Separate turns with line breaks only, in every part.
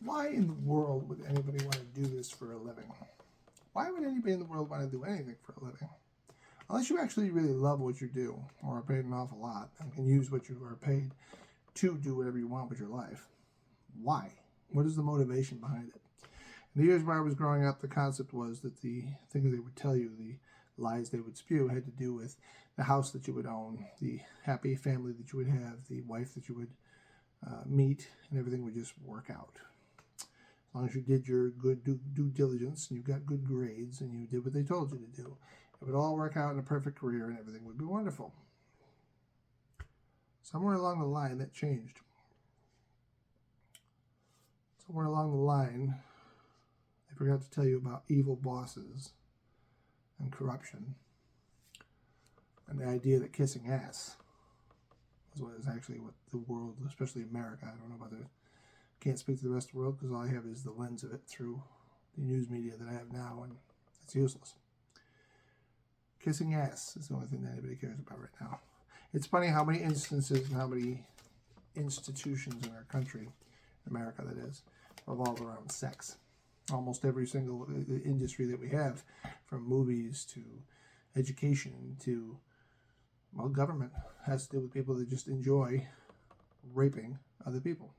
Why in the world would anybody want to do this for a living? Why would anybody in the world want to do anything for a living? Unless you actually really love what you do, or are paid an awful lot, and can use what you are paid to do whatever you want with your life. Why? What is the motivation behind it? In the years where I was growing up, the concept was that the things they would tell you, the lies they would spew, had to do with the house that you would own, the happy family that you would have, the wife that you would meet, and everything would just work out. As long as you did your good due diligence and you got good grades and you did what they told you to do, it would all work out in a perfect career and everything would be wonderful. Somewhere along the line, that changed. Somewhere along the line, I forgot to tell you about evil bosses and corruption and the idea that kissing ass is actually what the world, especially America, I don't know about the, can't speak to the rest of the world because all I have is the lens of it through the news media that I have now, and it's useless. Kissing ass is the only thing that anybody cares about right now. It's funny how many instances and how many institutions in our country, America that is, revolve around sex. Almost every single industry that we have, from movies to education to, well, government, has to do with people that just enjoy raping other people.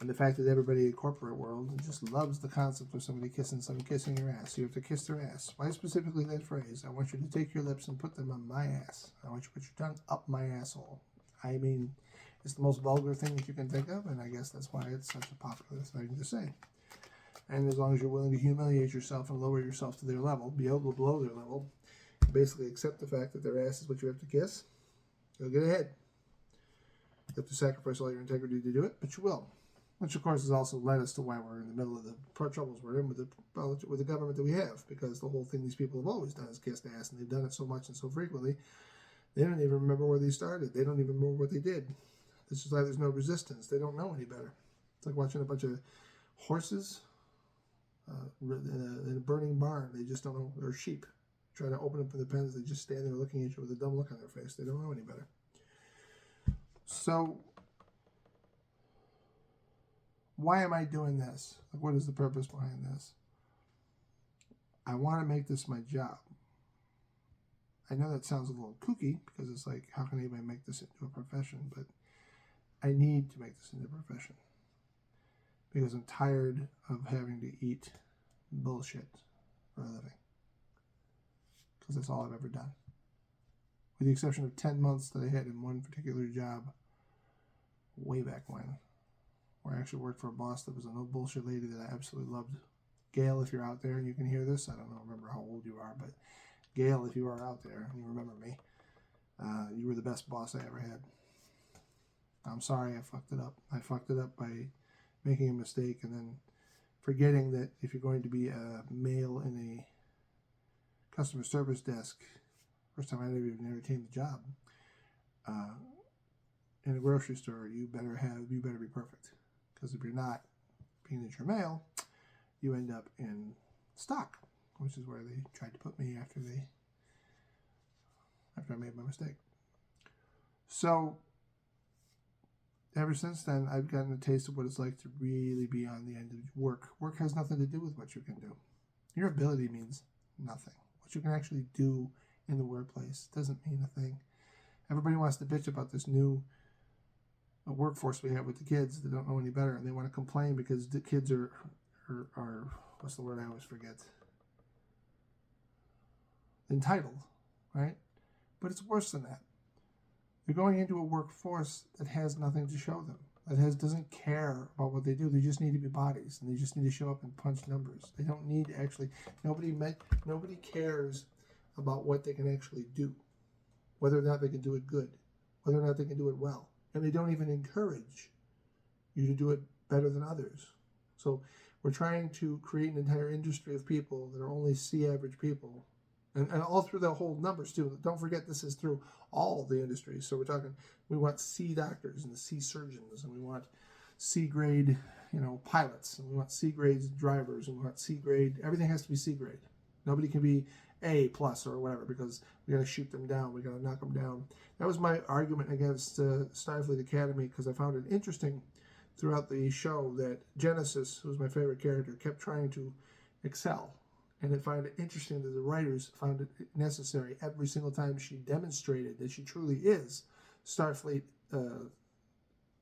And the fact that everybody in the corporate world just loves the concept of somebody kissing your ass. You have to kiss their ass. Why specifically that phrase? I want you to take your lips and put them on my ass. I want you to put your tongue up my asshole. I mean, it's the most vulgar thing that you can think of, and I guess that's why it's such a popular thing to say. And as long as you're willing to humiliate yourself and lower yourself to their level, be able to below their level, basically accept the fact that their ass is what you have to kiss, you'll get ahead. You have to sacrifice all your integrity to do it, but you will. Which, of course, has also led us to why we're in the middle of the troubles we're in with the government that we have. Because the whole thing these people have always done is kiss ass, and they've done it so much and so frequently, they don't even remember where they started. They don't even remember what they did. This is why there's no resistance. They don't know any better. It's like watching a bunch of horses in a burning barn. They just don't know. They're sheep. Try to open up the pens. They just stand there looking at you with a dumb look on their face. They don't know any better. So, why am I doing this? Like, what is the purpose behind this? I want to make this my job. I know that sounds a little kooky because it's like, how can anybody make this into a profession? But I need to make this into a profession because I'm tired of having to eat bullshit for a living. Because that's all I've ever done. With the exception of 10 months that I had in one particular job way back when, where I actually worked for a boss that was a no bullshit lady that I absolutely loved. Gail, if you're out there and you can hear this, I don't remember how old you are, but Gail, if you are out there and you remember me, you were the best boss I ever had. I'm sorry I fucked it up. I fucked it up by making a mistake and then forgetting that if you're going to be a male in a customer service desk, first time I ever even entertained the job, in a grocery store, you better be perfect. Because if you're not, being that you're male, you end up in stock, which is where they tried to put me after I made my mistake. So, ever since then, I've gotten a taste of what it's like to really be on the end of work. Work has nothing to do with what you can do. Your ability means nothing. What you can actually do in the workplace doesn't mean a thing. Everybody wants to bitch about this new workforce we have with the kids that don't know any better, and they want to complain because the kids are what's the word I always forget? Entitled, right? But it's worse than that. You're going into a workforce that has nothing to show them. Doesn't care about what they do. They just need to be bodies, and they just need to show up and punch numbers. They don't need to actually. Nobody cares about what they can actually do, whether or not they can do it good, whether or not they can do it well. And they don't even encourage you to do it better than others. So we're trying to create an entire industry of people that are only C-average people. And all through the whole numbers, too. Don't forget this is through all the industries. So we want C doctors and C surgeons, and we want C-grade, pilots, and we want C-grade drivers, and we want C-grade. Everything has to be C-grade. Nobody can be A+ or whatever because we got to shoot them down. We got to knock them down. That was my argument against Starfleet Academy because I found it interesting throughout the show that Genesis, who's my favorite character, kept trying to excel. And I find it interesting that the writers found it necessary every single time she demonstrated that she truly is Starfleet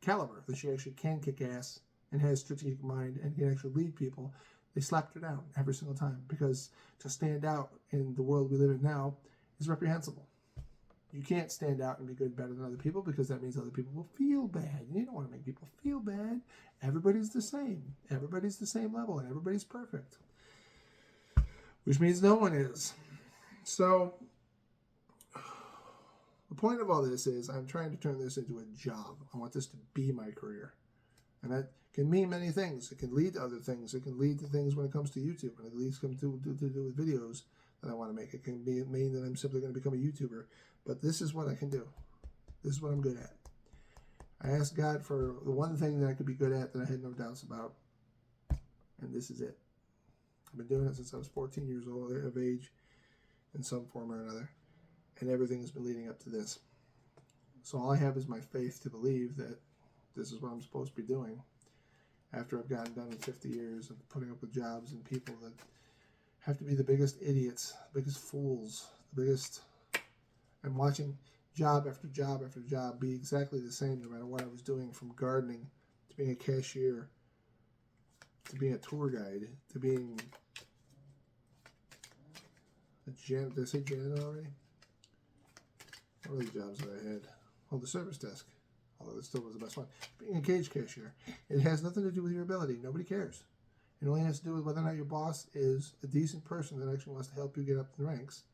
caliber, that she actually can kick ass and has strategic mind and can actually lead people. They slapped her down every single time, because to stand out in the world we live in now is reprehensible. You can't stand out and be good, better than other people, because that means other people will feel bad. And you don't want to make people feel bad. Everybody's the same. Everybody's the same level, and everybody's perfect. Which means no one is. So, the point of all this is I'm trying to turn this into a job. I want this to be my career. And that can mean many things. It can lead to other things. It can lead to things when it comes to YouTube. And it leads to do with videos that I want to make. It can mean that I'm simply going to become a YouTuber. But this is what I can do. This is what I'm good at. I asked God for the one thing that I could be good at that I had no doubts about. And this is it. I've been doing it since I was 14 years old, of age, in some form or another. And everything has been leading up to this. So all I have is my faith to believe that this is what I'm supposed to be doing. After I've gotten done with 50 years of putting up with jobs and people that have to be the biggest idiots, the biggest fools, the biggest... And watching job after job after job be exactly the same no matter what I was doing, from gardening to being a cashier to being a tour guide to being a janitor. Did I say janitor already? What other jobs that I had? Oh, the service desk. Although this still was the best one. Being a cage cashier. It has nothing to do with your ability. Nobody cares. It only has to do with whether or not your boss is a decent person that actually wants to help you get up the ranks.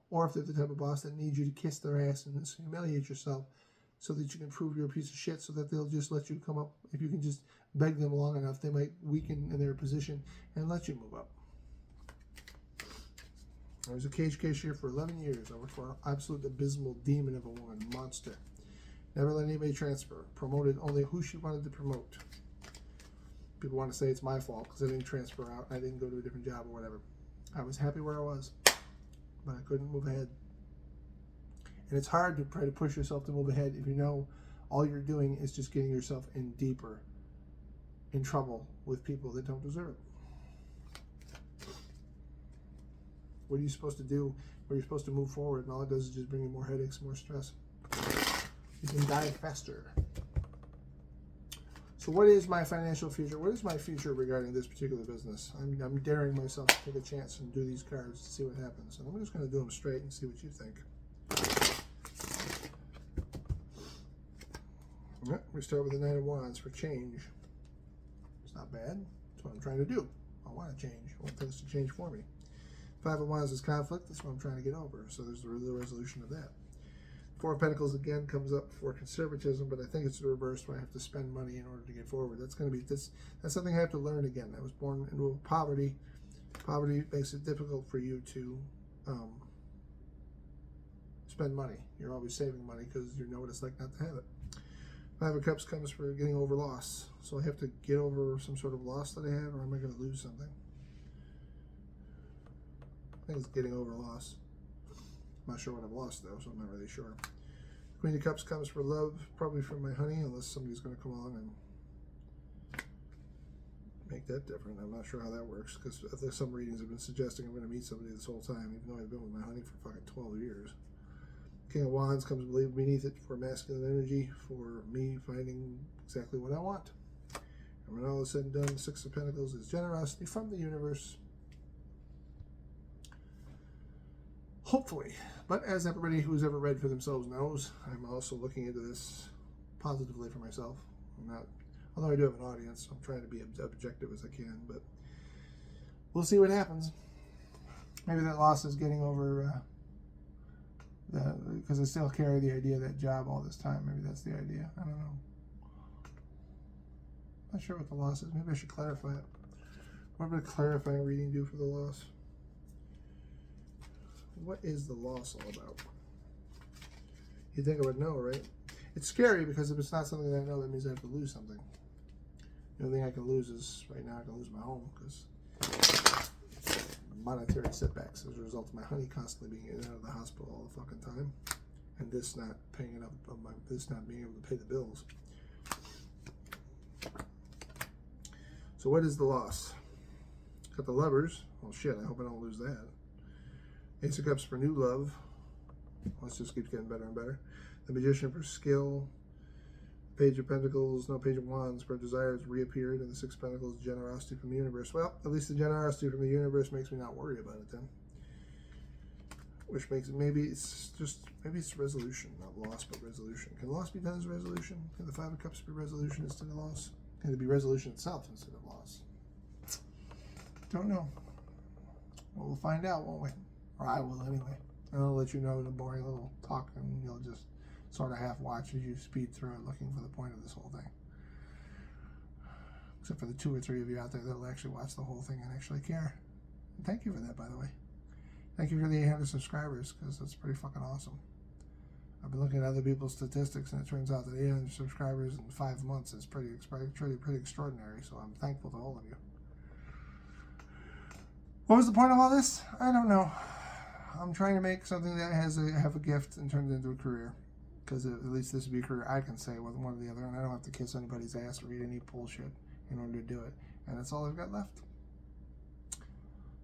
Or if they're the type of boss that needs you to kiss their ass and humiliate yourself so that you can prove you're a piece of shit, so that they'll just let you come up. If you can just beg them long enough, they might weaken in their position and let you move up. I was a cage cashier for 11 years. I worked for an absolute abysmal demon of a woman, monster. Never let anybody transfer. Promoted only who she wanted to promote. People want to say it's my fault because I didn't transfer out. I didn't go to a different job or whatever. I was happy where I was, but I couldn't move ahead. And it's hard to try to push yourself to move ahead if you know all you're doing is just getting yourself in deeper in trouble with people that don't deserve it. What are you supposed to do where you're supposed to move forward, and all it does is just bring you more headaches, more stress? You can die faster. So what is my financial future? What is my future regarding this particular business? I'm daring myself to take a chance and do these cards to see what happens. And I'm just going to do them straight and see what you think. Yep, we start with the Knight of Wands for change. It's not bad. That's what I'm trying to do. I want to change. I want things to change for me. Five of Wands is conflict. That's what I'm trying to get over. So there's the resolution of that. Four of Pentacles again comes up for conservatism, but I think it's the reverse where I have to spend money in order to get forward. That's going to be that's something I have to learn again. I was born into poverty. Poverty makes it difficult for you to spend money. You're always saving money because you know what it's like not to have it. Five of Cups comes for getting over loss. So I have to get over some sort of loss that I have, or am I going to lose something? I think it's getting over loss. I'm not sure what I've lost though, so I'm not really sure. Queen of Cups comes for love, probably from my honey, unless somebody's going to come along and make that different. I'm not sure how that works, because some readings have been suggesting I'm going to meet somebody this whole time, even though I've been with my honey for fucking 12 years. King of Wands comes beneath it for masculine energy, for me finding exactly what I want. And when all is said and done, Six of Pentacles is generosity from the universe. Hopefully. But as everybody who's ever read for themselves knows, I'm also looking into this positively for myself. Although I do have an audience, I'm trying to be objective as I can, but we'll see what happens. Maybe that loss is getting over, because I still carry the idea of that job all this time. Maybe that's the idea. I don't know. Not sure what the loss is. Maybe I should clarify it. What would a clarifying reading do for the loss? What is the loss all about? You'd think I would know, right? It's scary because if it's not something that I know, that means I have to lose something. The only thing I can lose is, right now, I can lose my home because monetary setbacks as a result of my honey constantly being in and out of the hospital all the fucking time, and this not paying enough, this not being able to pay the bills. So what is the loss? Got the Lovers. Well, shit, I hope I don't lose that. Ace of Cups for new love. Let's just keep getting better and better. The Magician for skill. Page of Pentacles, no, Page of Wands for desires reappeared. And the Six of Pentacles, generosity from the universe. Well, at least the generosity from the universe makes me not worry about it then. Which makes it, maybe it's resolution, not loss, but resolution. Can loss be done as resolution? Can the Five of Cups be resolution instead of loss? Can it be resolution itself instead of loss? Don't know. Well, we'll find out, won't we? Or I will anyway. And I'll let you know in a boring little talk, and you'll just sort of half watch as you speed through it looking for the point of this whole thing. Except for the 2 or 3 of you out there that'll actually watch the whole thing and actually care. And thank you for that, by the way. Thank you for the 800 subscribers, because that's pretty fucking awesome. I've been looking at other people's statistics, and it turns out that 800 subscribers in 5 months is pretty extraordinary, so I'm thankful to all of you. What was the point of all this? I don't know. I'm trying to make something that have a gift and turn it into a career. Because at least this would be a career I can say with one or the other, and I don't have to kiss anybody's ass or read any bullshit in order to do it. And that's all I've got left.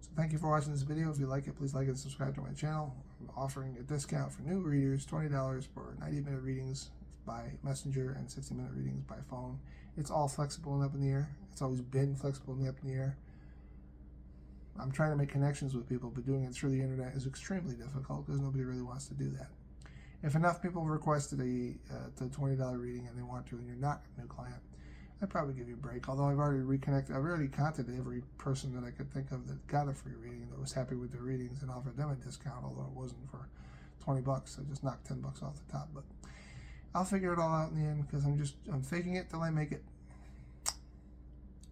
So thank you for watching this video. If you like it, please like and subscribe to my channel. I'm offering a discount for new readers, $20 for 90-minute readings by messenger and 60-minute readings by phone. It's all flexible and up in the air. It's always been flexible and up in the air. I'm trying to make connections with people, but doing it through the internet is extremely difficult because nobody really wants to do that. If enough people requested the $20 reading and they want to, and you're not a new client, I'd probably give you a break. Although I've already contacted every person that I could think of that got a free reading that was happy with their readings and offered them a discount, although it wasn't for $20. I just knocked $10 off the top. But I'll figure it all out in the end because I'm faking it till I make it.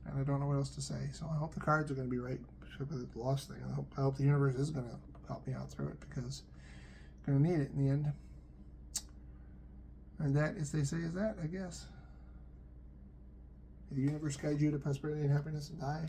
And I don't know what else to say. So I hope the cards are going to be right. With the loss thing. I hope the universe is going to help me out through it because I'm going to need it in the end. And that, as they say, is that, I guess. May the universe guide you to prosperity and happiness and die.